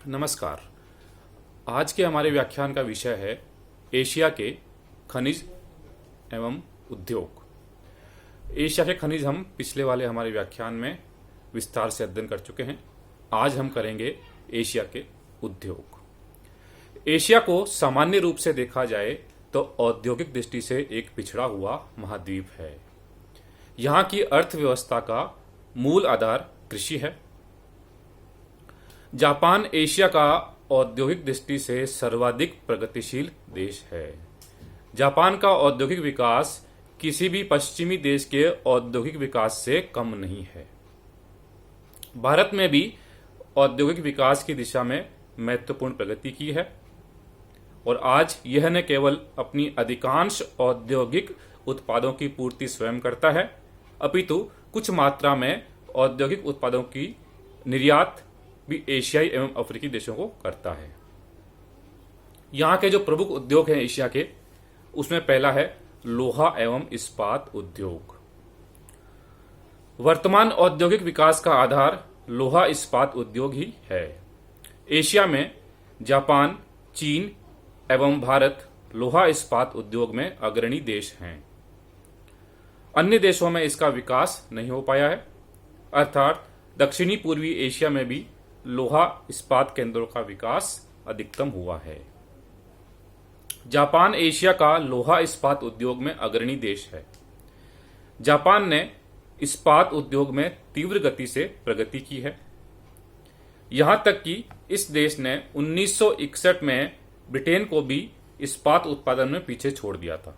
नमस्कार। आज के हमारे व्याख्यान का विषय है एशिया के खनिज एवं उद्योग। एशिया के खनिज हम पिछले वाले हमारे व्याख्यान में विस्तार से अध्ययन कर चुके हैं। आज हम करेंगे एशिया के उद्योग। एशिया को सामान्य रूप से देखा जाए तो औद्योगिक दृष्टि से एक पिछड़ा हुआ महाद्वीप है। यहाँ की अर्थव्यवस्था का मूल आधार कृषि है। जापान एशिया का औद्योगिक दृष्टि से सर्वाधिक प्रगतिशील देश है। जापान का औद्योगिक विकास किसी भी पश्चिमी देश के औद्योगिक विकास से कम नहीं है। भारत में भी औद्योगिक विकास की दिशा में महत्वपूर्ण प्रगति की है और आज यह न केवल अपनी अधिकांश औद्योगिक उत्पादों की पूर्ति स्वयं करता है, अपितु कुछ मात्रा में औद्योगिक उत्पादों की निर्यात भी एशियाई एवं अफ्रीकी देशों को करता है। यहाँ के जो प्रमुख उद्योग हैं एशिया के, उसमें पहला है लोहा एवं इस्पात उद्योग। वर्तमान औद्योगिक विकास का आधार लोहा इस्पात उद्योग ही है। एशिया में जापान, चीन एवं भारत लोहा इस्पात उद्योग में अग्रणी देश हैं। अन्य देशों में इसका विकास नहीं हो पाया है, अर्थात दक्षिणी पूर्वी एशिया में भी लोहा इस्पात केंद्रों का विकास अधिकतम हुआ है। जापान एशिया का लोहा इस्पात उद्योग में अग्रणी देश है। जापान ने इस्पात उद्योग में तीव्र गति से प्रगति की है। यहां तक कि इस देश ने 1961 में ब्रिटेन को भी इस्पात उत्पादन में पीछे छोड़ दिया था।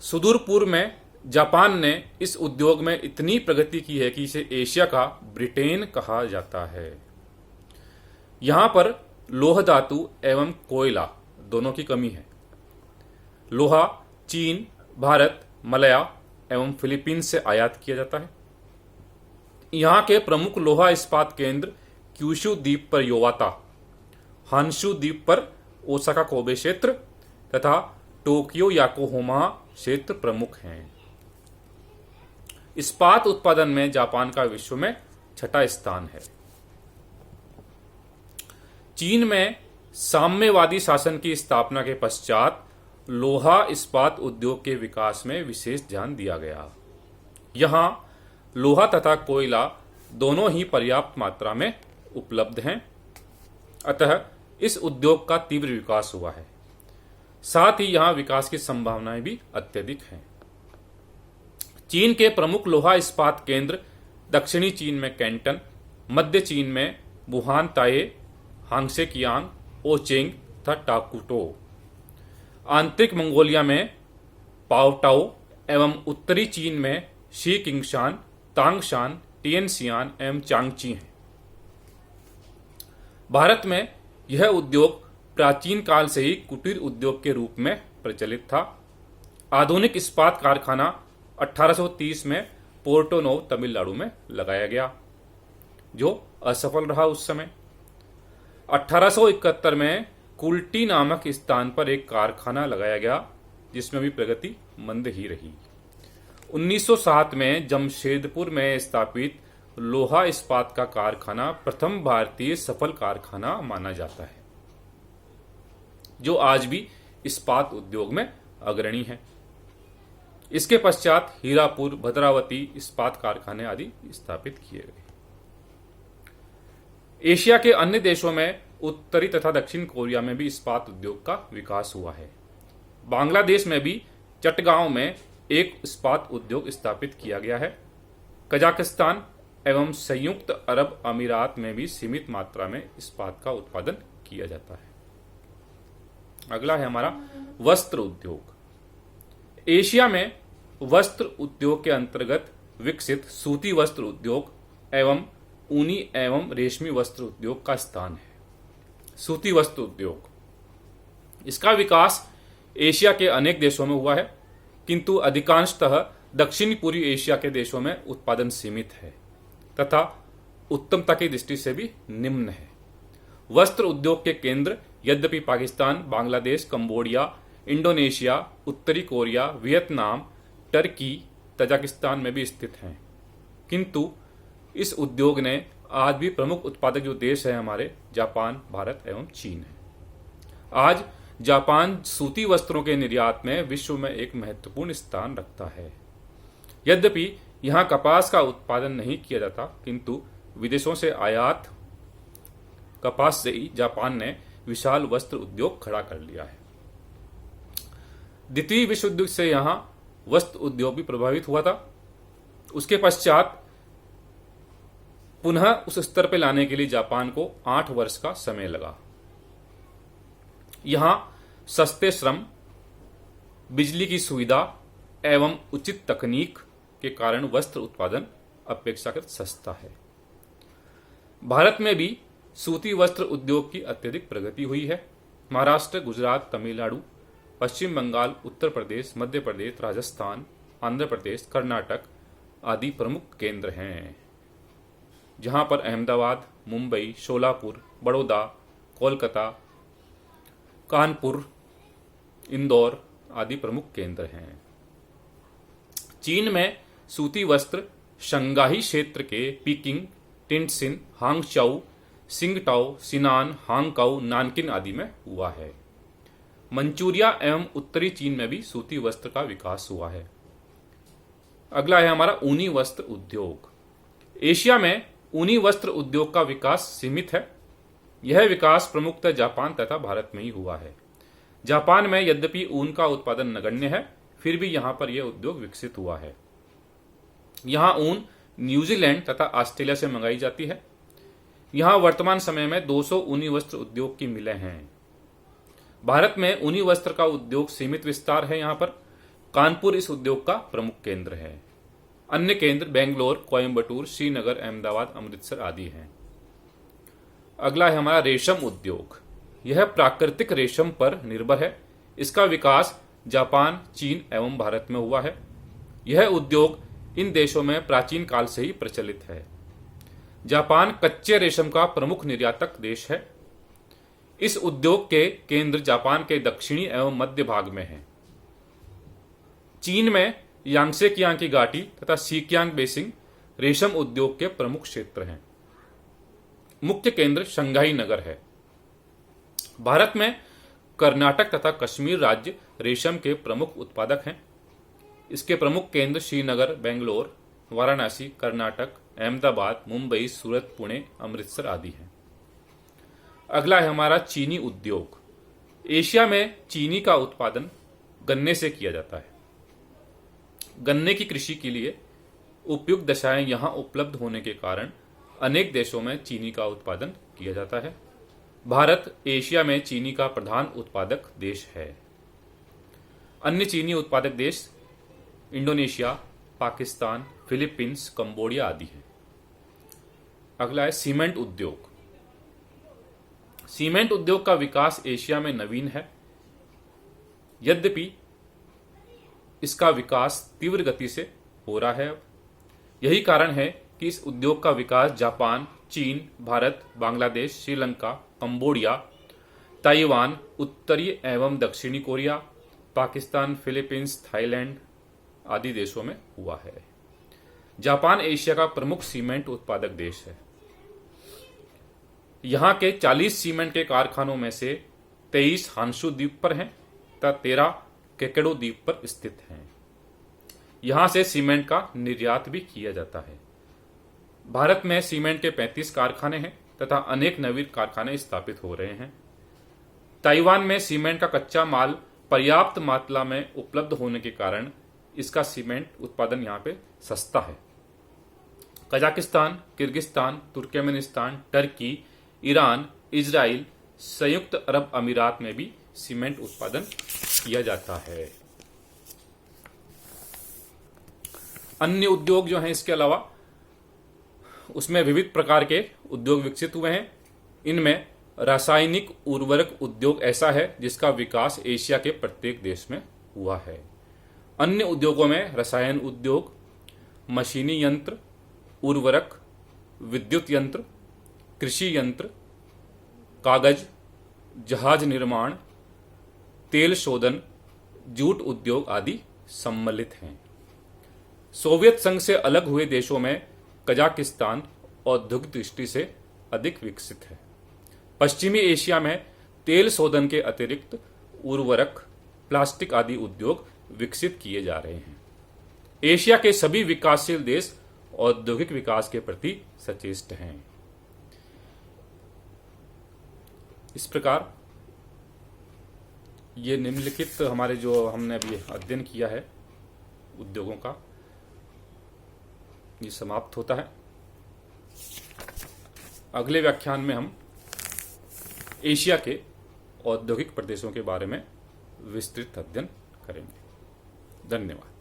सुदूर पूर्व में जापान ने इस उद्योग में इतनी प्रगति की है कि इसे एशिया का ब्रिटेन कहा जाता है। यहां पर लोह धातु एवं कोयला दोनों की कमी है। लोहा चीन, भारत, मलया एवं फिलीपींस से आयात किया जाता है। यहां के प्रमुख लोहा इस्पात केंद्र क्यूशु द्वीप पर योवाता, हानशु द्वीप पर ओसाका कोबे क्षेत्र तथा टोक्यो याकोहामा क्षेत्र प्रमुख हैं। इस्पात उत्पादन में जापान का विश्व में छठा स्थान है। चीन में साम्यवादी शासन की स्थापना के पश्चात लोहा इस्पात उद्योग के विकास में विशेष ध्यान दिया गया। यहां लोहा तथा कोयला दोनों ही पर्याप्त मात्रा में उपलब्ध हैं, अतः इस उद्योग का तीव्र विकास हुआ है। साथ ही यहां विकास की संभावनाएं भी अत्यधिक हैं। चीन के प्रमुख लोहा इस्पात केंद्र दक्षिणी चीन में कैंटन, मध्य चीन में वुहान ताए, हांगसेकियांग, ओचेंग तथा टाकुटो, आंतरिक मंगोलिया में पाओटाओ एवं उत्तरी चीन में शी किंगशान, तांगशान, टिएनसियान एवं चांगची हैं। भारत में यह उद्योग प्राचीन काल से ही कुटीर उद्योग के रूप में प्रचलित था। आधुनिक इस्पात कारखाना 1830 में पोर्टो नोव तमिलनाडु में लगाया गया, जो असफल रहा उस समय। 1871 में कुल्टी नामक स्थान पर एक कारखाना लगाया गया, जिसमें भी प्रगति मंद ही रही। 1907 में जमशेदपुर में स्थापित लोहा इस्पात का कारखाना प्रथम भारतीय सफल कारखाना माना जाता है, जो आज भी इस्पात उद्योग में अग्रणी है। इसके पश्चात हीरापुर, भद्रावती इस्पात कारखाने आदि स्थापित किए गए। एशिया के अन्य देशों में उत्तरी तथा दक्षिण कोरिया में भी इस्पात उद्योग का विकास हुआ है। बांग्लादेश में भी चटगांव में एक इस्पात उद्योग स्थापित किया गया है। कजाकिस्तान एवं संयुक्त अरब अमीरात में भी सीमित मात्रा में इस्पात का उत्पादन किया जाता है। अगला है हमारा वस्त्र उद्योग। एशिया में वस्त्र उद्योग के अंतर्गत विकसित सूती वस्त्र उद्योग एवं ऊनी एवं रेशमी वस्त्र उद्योग का स्थान है। सूती वस्त्र उद्योग, इसका विकास एशिया के अनेक देशों में हुआ है, किंतु अधिकांशतः दक्षिण पूर्वी एशिया के देशों में उत्पादन सीमित है तथा उत्तमता की दृष्टि से भी निम्न है। वस्त्र उद्योग के केंद्र यद्यपि पाकिस्तान, बांग्लादेश, कंबोडिया, इंडोनेशिया, उत्तरी कोरिया, वियतनाम, टर्की, तजाकिस्तान में भी स्थित हैं, किंतु इस उद्योग ने आज भी प्रमुख उत्पादक जो देश है हमारे, जापान, भारत एवं चीन है। आज जापान सूती वस्त्रों के निर्यात में विश्व में एक महत्वपूर्ण स्थान रखता है। यद्यपि यहाँ कपास का उत्पादन नहीं किया जाता, किंतु विदेशों से आयात कपास से ही जापान ने विशाल वस्त्र उद्योग खड़ा कर लिया है। द्वितीय विश्व युद्ध से यहाँ वस्त्र उद्योग भी प्रभावित हुआ था। उसके पश्चात पुनः उस स्तर पर लाने के लिए जापान को 8 वर्ष का समय लगा। यहां सस्ते श्रम, बिजली की सुविधा एवं उचित तकनीक के कारण वस्त्र उत्पादन अपेक्षाकृत सस्ता है। भारत में भी सूती वस्त्र उद्योग की अत्यधिक प्रगति हुई है। महाराष्ट्र, गुजरात, तमिलनाडु, पश्चिम बंगाल, उत्तर प्रदेश, मध्य प्रदेश, राजस्थान, आंध्र प्रदेश, कर्नाटक आदि प्रमुख केंद्र हैं, जहां पर अहमदाबाद, मुंबई, शोलापुर, बड़ौदा, कोलकाता, कानपुर, इंदौर आदि प्रमुख केंद्र हैं। चीन में सूती वस्त्र शंघाई क्षेत्र के पीकिंग, टिनसिन, हांगचाऊ, सिंगटाओ, सिनान, हांगकाओ, नानकिन आदि में हुआ है। मंचूरिया एवं उत्तरी चीन में भी सूती वस्त्र का विकास हुआ है। अगला है हमारा ऊनी वस्त्र उद्योग। एशिया में ऊनी वस्त्र उद्योग का विकास सीमित है। यह विकास प्रमुखतः जापान तथा भारत में ही हुआ है। जापान में यद्यपि ऊन का उत्पादन नगण्य है, फिर भी यहां पर यह उद्योग विकसित हुआ है। यहां ऊन न्यूजीलैंड तथा ऑस्ट्रेलिया से मंगाई जाती है। यहां वर्तमान समय में 200 ऊनी वस्त्र उद्योग की मिलें हैं। भारत में ऊनी वस्त्र का उद्योग सीमित विस्तार है। यहां पर कानपुर इस उद्योग का प्रमुख केंद्र है। अन्य केंद्र बेंगलोर, कोयंबटूर, श्रीनगर, अहमदाबाद, अमृतसर आदि हैं। अगला है हमारा रेशम उद्योग। यह प्राकृतिक रेशम पर निर्भर है। इसका विकास जापान, चीन एवं भारत में हुआ है। यह उद्योग इन देशों में प्राचीन काल से ही प्रचलित है। जापान कच्चे रेशम का प्रमुख निर्यातक देश है। इस उद्योग के केंद्र जापान के दक्षिणी एवं मध्य भाग में हैं। चीन में यांगसे कियांग की घाटी तथा सीकियांग बेसिन रेशम उद्योग के प्रमुख क्षेत्र हैं। मुख्य केंद्र शंघाई नगर है। भारत में कर्नाटक तथा कश्मीर राज्य रेशम के प्रमुख उत्पादक हैं। इसके प्रमुख केंद्र श्रीनगर, बेंगलोर, वाराणसी, कर्नाटक, अहमदाबाद, मुंबई, सूरत, पुणे, अमृतसर आदि हैं। अगला है हमारा चीनी उद्योग। एशिया में चीनी का उत्पादन गन्ने से किया जाता है। गन्ने की कृषि के लिए उपयुक्त दशाएं यहां उपलब्ध होने के कारण अनेक देशों में चीनी का उत्पादन किया जाता है। भारत एशिया में चीनी का प्रधान उत्पादक देश है। अन्य चीनी उत्पादक देश इंडोनेशिया, पाकिस्तान, फिलीपींस, कंबोडिया आदि हैं। अगला है सीमेंट उद्योग। सीमेंट उद्योग का विकास एशिया में नवीन है। यद्यपि इसका विकास तीव्र गति से हो रहा है। यही कारण है कि इस उद्योग का विकास जापान, चीन, भारत, बांग्लादेश, श्रीलंका, कंबोडिया, ताइवान, उत्तरी एवं दक्षिणी कोरिया, पाकिस्तान, फिलीपींस, थाईलैंड आदि देशों में हुआ है। जापान एशिया का प्रमुख सीमेंट उत्पादक देश है। यहां के 40 सीमेंट के कारखानों में से 23 हांशु द्वीप पर हैं तथा 13 केकेडो द्वीप पर स्थित हैं। यहां से सीमेंट का निर्यात भी किया जाता है। भारत में सीमेंट के 35 कारखाने हैं तथा अनेक नवीन कारखाने स्थापित हो रहे हैं। ताइवान में सीमेंट का कच्चा माल पर्याप्त मात्रा में उपलब्ध होने के कारण इसका सीमेंट उत्पादन यहाँ पे सस्ता है। Kazakhstan, Kyrgyzstan, Turkmenistan, Turkey, Iran, Israel, संयुक्त अरब अमीरात में भी सीमेंट उत्पादन किया जाता है। अन्य उद्योग जो हैं इसके अलावा उसमें विविध प्रकार के उद्योग विकसित हुए हैं। इनमें रासायनिक उर्वरक उद्योग ऐसा है जिसका विकास एशिया के प्रत्येक देश में हुआ है। अन्य उद्योगों में रसायन उद्योग, मशीनी यंत्र, उर्वरक, विद्युत यंत्र, कृषि यंत्र, कागज, जहाज निर्माण, तेल शोधन, जूट उद्योग आदि सम्मिलित हैं। सोवियत संघ से अलग हुए देशों में कजाकिस्तान, औद्योगिक दृष्टि से अधिक विकसित है। पश्चिमी एशिया में तेल शोधन के अतिरिक्त उर्वरक, प्लास्टिक आदि उद्योग विकसित किए जा रहे हैं। एशिया के सभी विकासशील देश औद्योगिक विकास के प्रति सचेष्ट हैं। इस प्रकार ये निम्नलिखित हमारे जो हमने अभी अध्ययन किया है उद्योगों का, ये समाप्त होता है। अगले व्याख्यान में हम एशिया के औद्योगिक प्रदेशों के बारे में विस्तृत अध्ययन करेंगे। धन्यवाद।